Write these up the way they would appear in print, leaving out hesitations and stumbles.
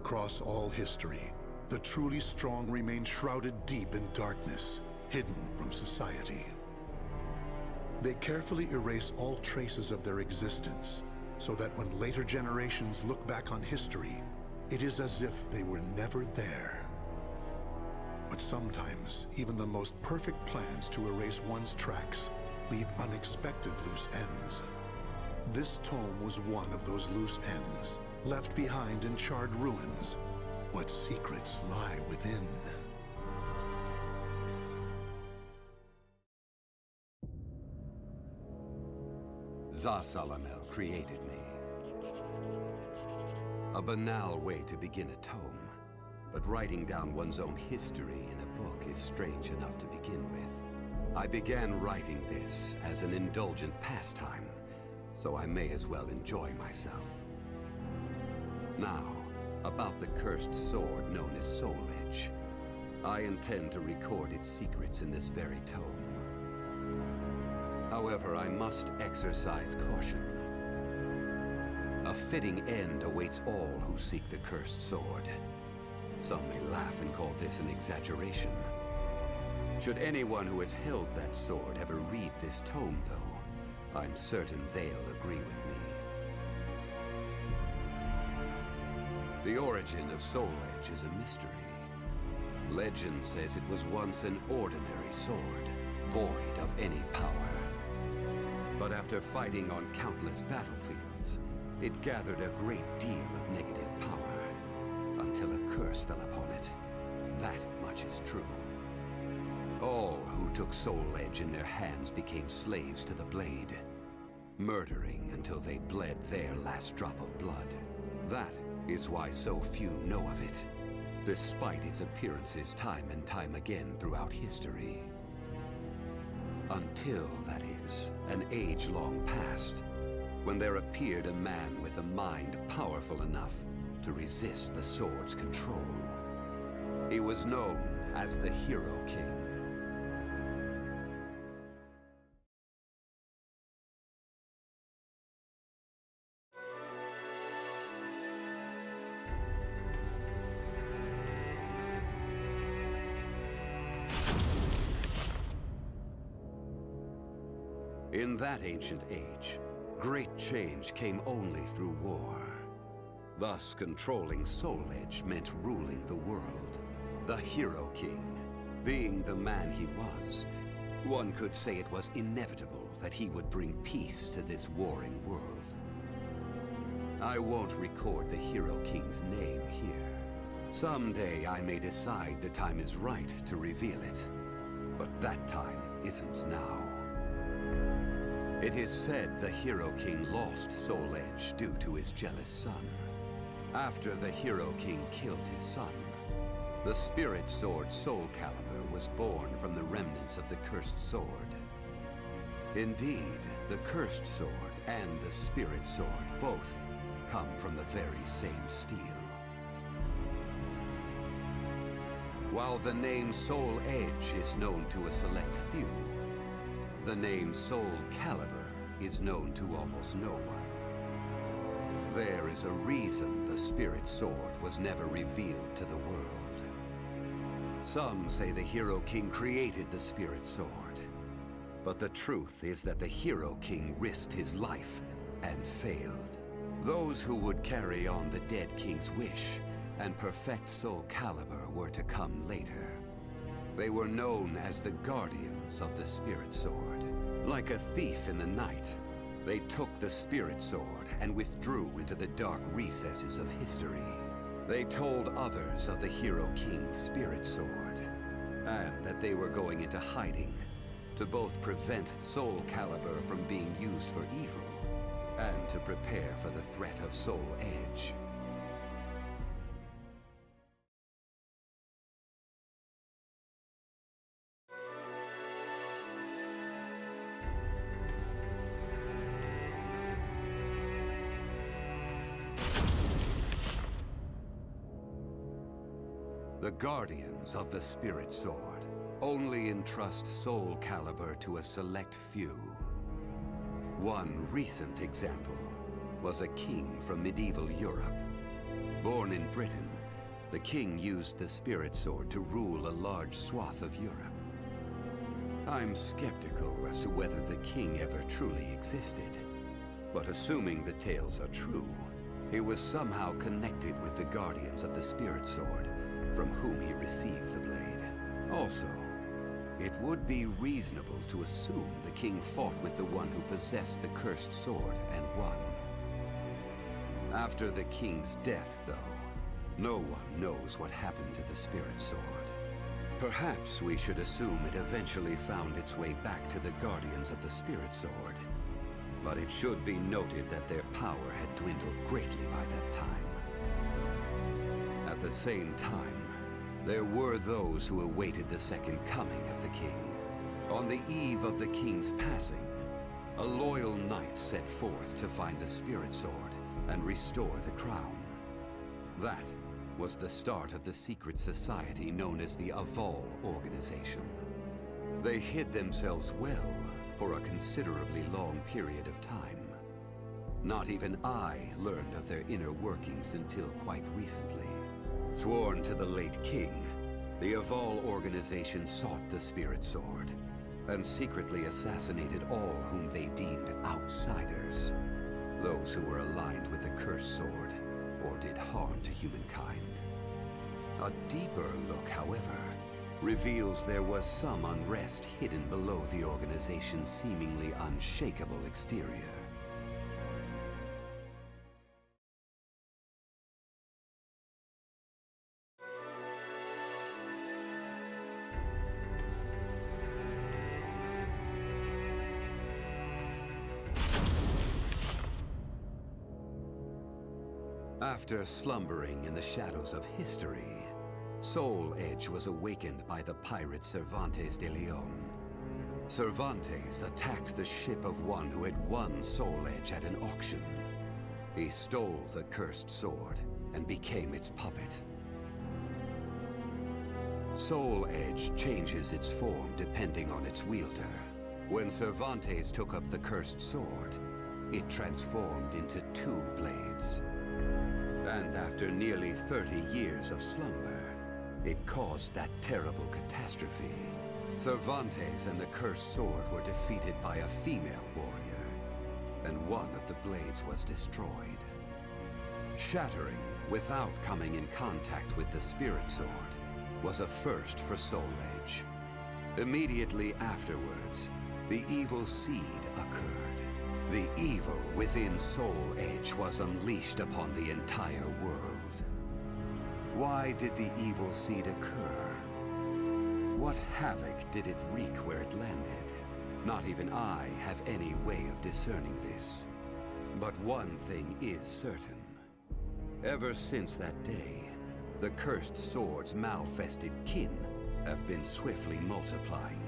Across all history, the truly strong remain shrouded deep in darkness, hidden from society. They carefully erase all traces of their existence, so that when later generations look back on history, it is as if they were never there. But sometimes, even the most perfect plans to erase one's tracks leave unexpected loose ends. This tome was one of those loose ends, left behind in charred ruins. What secrets lie within? Zasalamel created me. A banal way to begin a tome, but writing down one's own history in a book is strange enough to begin with. I began writing this as an indulgent pastime, so I may as well enjoy myself. Now, about the cursed sword known as Soul Edge. I intend to record its secrets in this very tome. However, I must exercise caution. A fitting end awaits all who seek the cursed sword. Some may laugh and call this an exaggeration. Should anyone who has held that sword ever read this tome, though, I'm certain they'll agree with me. The origin of Soul Edge is a mystery. Legend says it was once an ordinary sword, void of any power. But after fighting on countless battlefields, it gathered a great deal of negative power, until a curse fell upon it. That much is true. All who took Soul Edge in their hands became slaves to the blade, murdering until they bled their last drop of blood. That is why so few know of it, despite its appearances time and time again throughout history. Until, that is, an age long past, when there appeared a man with a mind powerful enough to resist the sword's control. He was known as the Hero King. In that ancient age, great change came only through war. Thus, controlling Soul Edge meant ruling the world. The Hero King, being the man he was, one could say it was inevitable that he would bring peace to this warring world. I won't record the Hero King's name here. Someday I may decide the time is right to reveal it, but that time isn't now. It is said the Hero King lost Soul Edge due to his jealous son. After the Hero King killed his son, the spirit sword Soul Calibur was born from the remnants of the cursed sword. Indeed, the cursed sword and the spirit sword both come from the very same steel. While the name Soul Edge is known to a select few, the name Soul Calibur is known to almost no one. There is a reason the Spirit Sword was never revealed to the world. Some say the Hero King created the Spirit Sword, but the truth is that the Hero King risked his life and failed. Those who would carry on the dead king's wish and perfect Soul Calibur were to come later. They were known as the Guardians of the Spirit Sword. Like a thief in the night, they took the Spirit Sword and withdrew into the dark recesses of history. They told others of the Hero King's Spirit Sword, and that they were going into hiding to both prevent Soul Calibur from being used for evil, and to prepare for the threat of Soul Edge. The Guardians of the Spirit Sword only entrust Soul Calibur to a select few. One recent example was a king from medieval Europe. Born in Britain, the king used the Spirit Sword to rule a large swath of Europe. I'm skeptical as to whether the king ever truly existed, but assuming the tales are true, he was somehow connected with the Guardians of the Spirit Sword, from whom he received the blade. Also, it would be reasonable to assume the king fought with the one who possessed the cursed sword and won. After the king's death, though, no one knows what happened to the Spirit Sword. Perhaps we should assume it eventually found its way back to the Guardians of the Spirit Sword. But it should be noted that their power had dwindled greatly by that time. At the same time, there were those who awaited the second coming of the king. On the eve of the king's passing, a loyal knight set forth to find the Spirit Sword and restore the crown. That was the start of the secret society known as the Aval Organization. They hid themselves well for a considerably long period of time. Not even I learned of their inner workings until quite recently. Sworn to the late king, the Aval Organization sought the Spirit Sword and secretly assassinated all whom they deemed outsiders, those who were aligned with the Cursed Sword or did harm to humankind. A deeper look, however, reveals there was some unrest hidden below the organization's seemingly unshakable exterior. After slumbering in the shadows of history, Soul Edge was awakened by the pirate Cervantes de Leon. Cervantes attacked the ship of one who had won Soul Edge at an auction. He stole the cursed sword and became its puppet. Soul Edge changes its form depending on its wielder. When Cervantes took up the cursed sword, it transformed into 2 blades. And after nearly 30 years of slumber, it caused that terrible catastrophe. Cervantes and the cursed sword were defeated by a female warrior, and one of the blades was destroyed. Shattering without coming in contact with the Spirit Sword was a first for Soul Edge. Immediately afterwards, the evil seed occurred. The evil within Soul Edge was unleashed upon the entire world. Why did the evil seed occur? What havoc did it wreak where it landed? Not even I have any way of discerning this. But one thing is certain. Ever since that day, the cursed sword's malfested kin have been swiftly multiplying.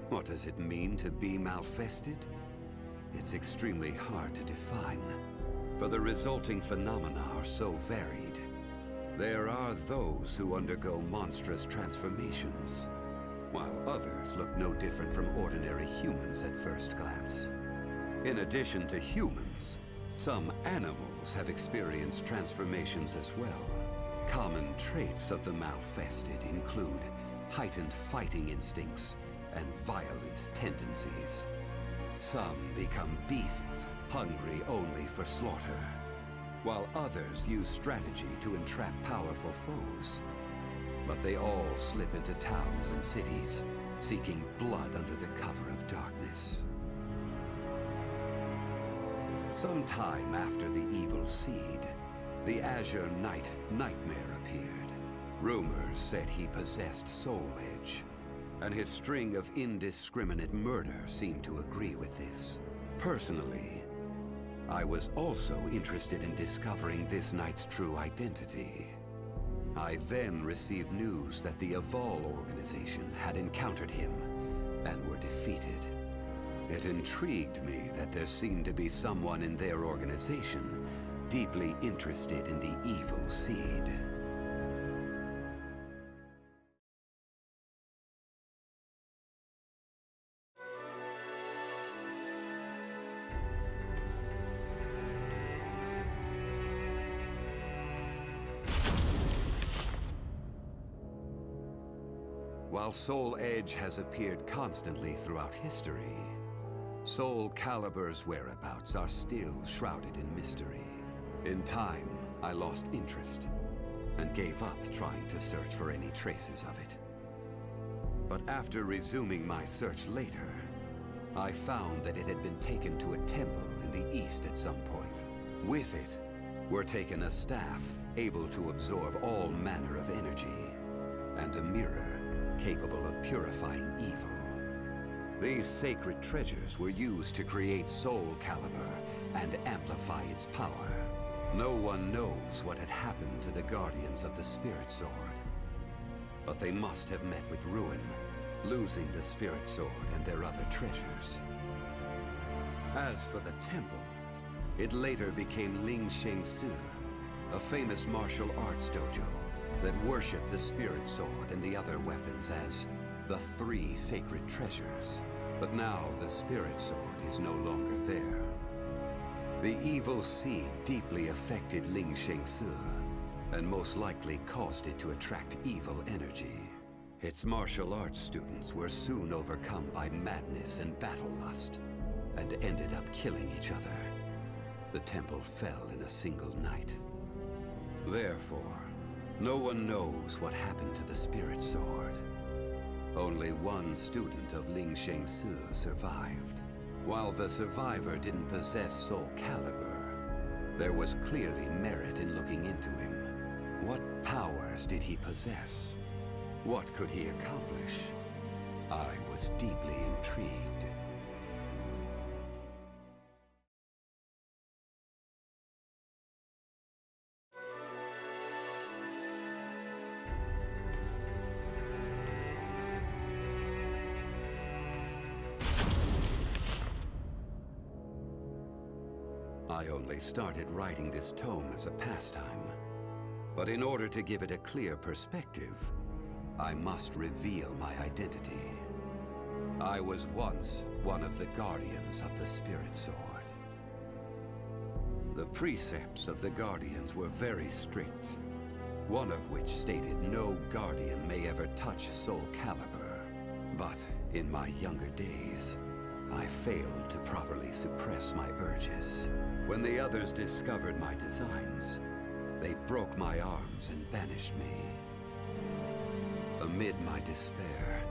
What does it mean to be malfested? It's extremely hard to define, for the resulting phenomena are so varied. There are those who undergo monstrous transformations, while others look no different from ordinary humans at first glance. In addition to humans, some animals have experienced transformations as well. Common traits of the malfested include heightened fighting instincts and violent tendencies. Some become beasts, hungry only for slaughter, while others use strategy to entrap powerful foes. But they all slip into towns and cities, seeking blood under the cover of darkness. Sometime after the evil seed, the Azure Knight Nightmare appeared. Rumors said he possessed Soul Edge, and his string of indiscriminate murder seemed to agree with this. Personally, I was also interested in discovering this knight's true identity. I then received news that the Aval Organization had encountered him and were defeated. It intrigued me that there seemed to be someone in their organization deeply interested in the evil seed. While Soul Edge has appeared constantly throughout history, Soul Calibur's whereabouts are still shrouded in mystery. In time, I lost interest and gave up trying to search for any traces of it. But after resuming my search later, I found that it had been taken to a temple in the east at some point. With it were taken a staff able to absorb all manner of energy, and a mirror capable of purifying evil. These sacred treasures were used to create Soul Calibur and amplify its power. No one knows what had happened to the Guardians of the Spirit Sword, but they must have met with ruin, losing the Spirit Sword and their other treasures. As for the temple, it later became Ling Shengsu, a famous martial arts dojo that worshipped the Spirit Sword and the other weapons as the three sacred treasures. But now the Spirit Sword is no longer there. The evil seed deeply affected Ling Shengsu, and most likely caused it to attract evil energy. Its martial arts students were soon overcome by madness and battle lust, and ended up killing each other. The temple fell in a single night. Therefore, no one knows what happened to the Spirit Sword. Only one student of Ling Shengsu survived. While the survivor didn't possess Soul Calibur, there was clearly merit in looking into him. What powers did he possess? What could he accomplish? I was deeply intrigued. I only started writing this tome as a pastime, but in order to give it a clear perspective, I must reveal my identity. I was once one of the Guardians of the Spirit Sword. The precepts of the Guardians were very strict, one of which stated no Guardian may ever touch Soul Calibur. But in my younger days, I failed to properly suppress my urges. When the others discovered my designs, they broke my arms and banished me. Amid my despair,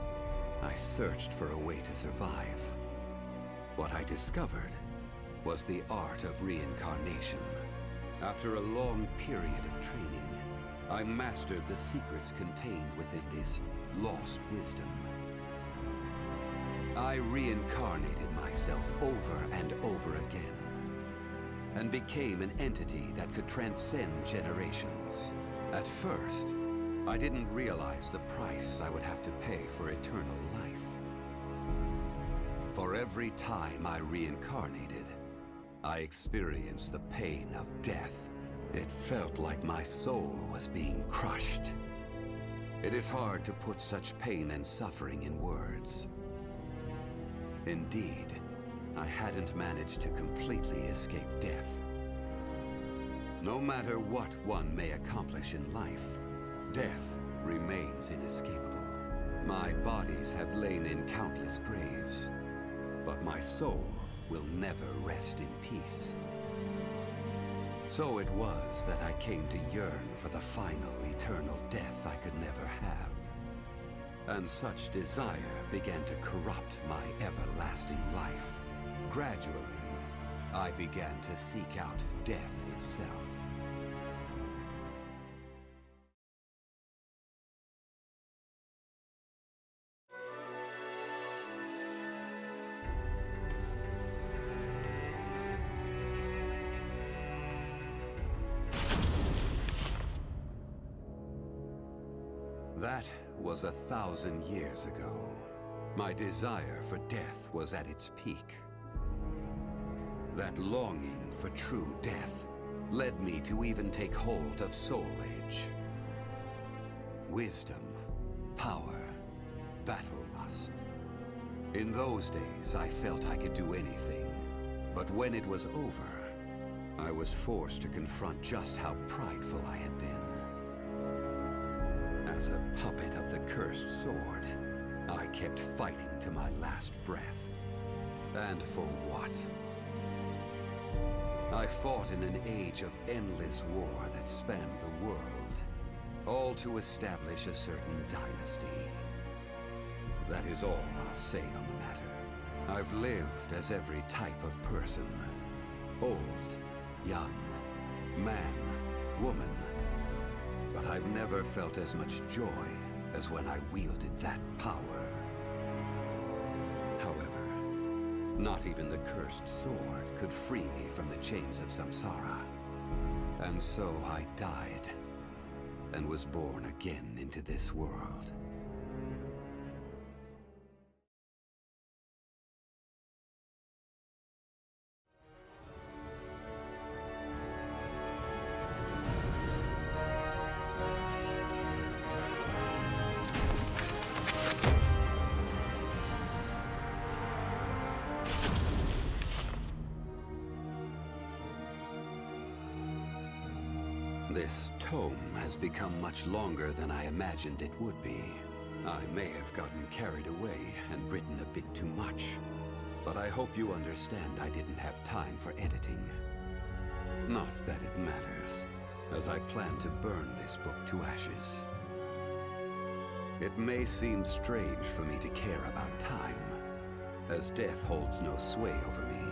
I searched for a way to survive. What I discovered was the art of reincarnation. After a long period of training, I mastered the secrets contained within this lost wisdom. I reincarnated myself over and over again, and became an entity that could transcend generations. At first, I didn't realize the price I would have to pay for eternal life. For every time I reincarnated, I experienced the pain of death. It felt like my soul was being crushed. It is hard to put such pain and suffering in words. Indeed, I hadn't managed to completely escape death. No matter what one may accomplish in life, death remains inescapable. My bodies have lain in countless graves, but my soul will never rest in peace. So it was that I came to yearn for the final eternal death I could never have. And such desire began to corrupt my everlasting life. Gradually, I began to seek out death itself. That was 1,000 years ago. My desire for death was at its peak. That longing for true death led me to even take hold of Soul Edge. Wisdom, power, battle lust. In those days, I felt I could do anything. But when it was over, I was forced to confront just how prideful I had been. As a puppet of the cursed sword, I kept fighting to my last breath. And for what? I fought in an age of endless war that spanned the world, all to establish a certain dynasty. That is all I'll say on the matter. I've lived as every type of person. Old, young, man, woman. But I've never felt as much joy as when I wielded that power. However, not even the cursed sword could free me from the chains of samsara. And so I died, and was born again into this world. This tome has become much longer than I imagined it would be. I may have gotten carried away and written a bit too much, but I hope you understand I didn't have time for editing. Not that it matters, as I plan to burn this book to ashes. It may seem strange for me to care about time, as death holds no sway over me.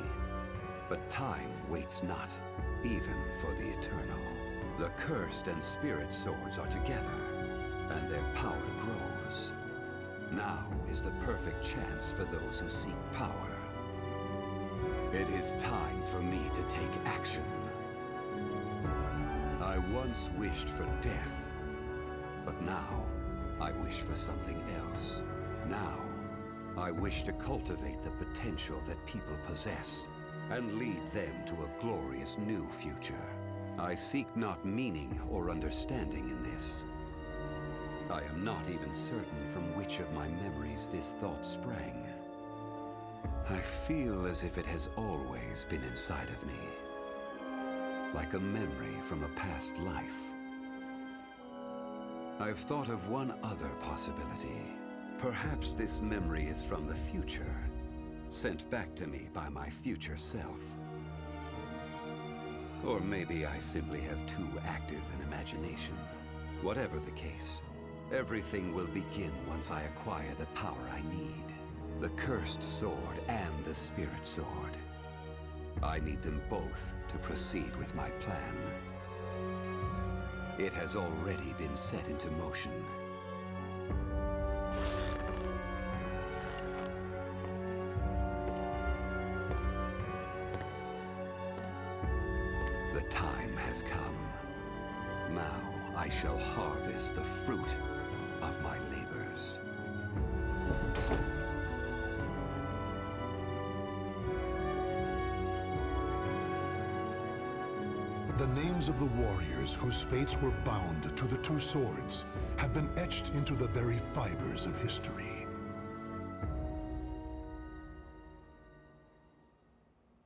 But time waits not, even for the eternal. The cursed and spirit swords are together, and their power grows. Now is the perfect chance for those who seek power. It is time for me to take action. I once wished for death, but now I wish for something else. Now, I wish to cultivate the potential that people possess, and lead them to a glorious new future. I seek not meaning or understanding in this. I am not even certain from which of my memories this thought sprang. I feel as if it has always been inside of me, like a memory from a past life. I've thought of one other possibility. Perhaps this memory is from the future, sent back to me by my future self. Or maybe I simply have too active an imagination. Whatever the case, everything will begin once I acquire the power I need. The cursed sword and the spirit sword. I need them both to proceed with my plan. It has already been set into motion. The time has come. Now I shall harvest the fruit of my labors. The names of the warriors whose fates were bound to the two swords have been etched into the very fibers of history.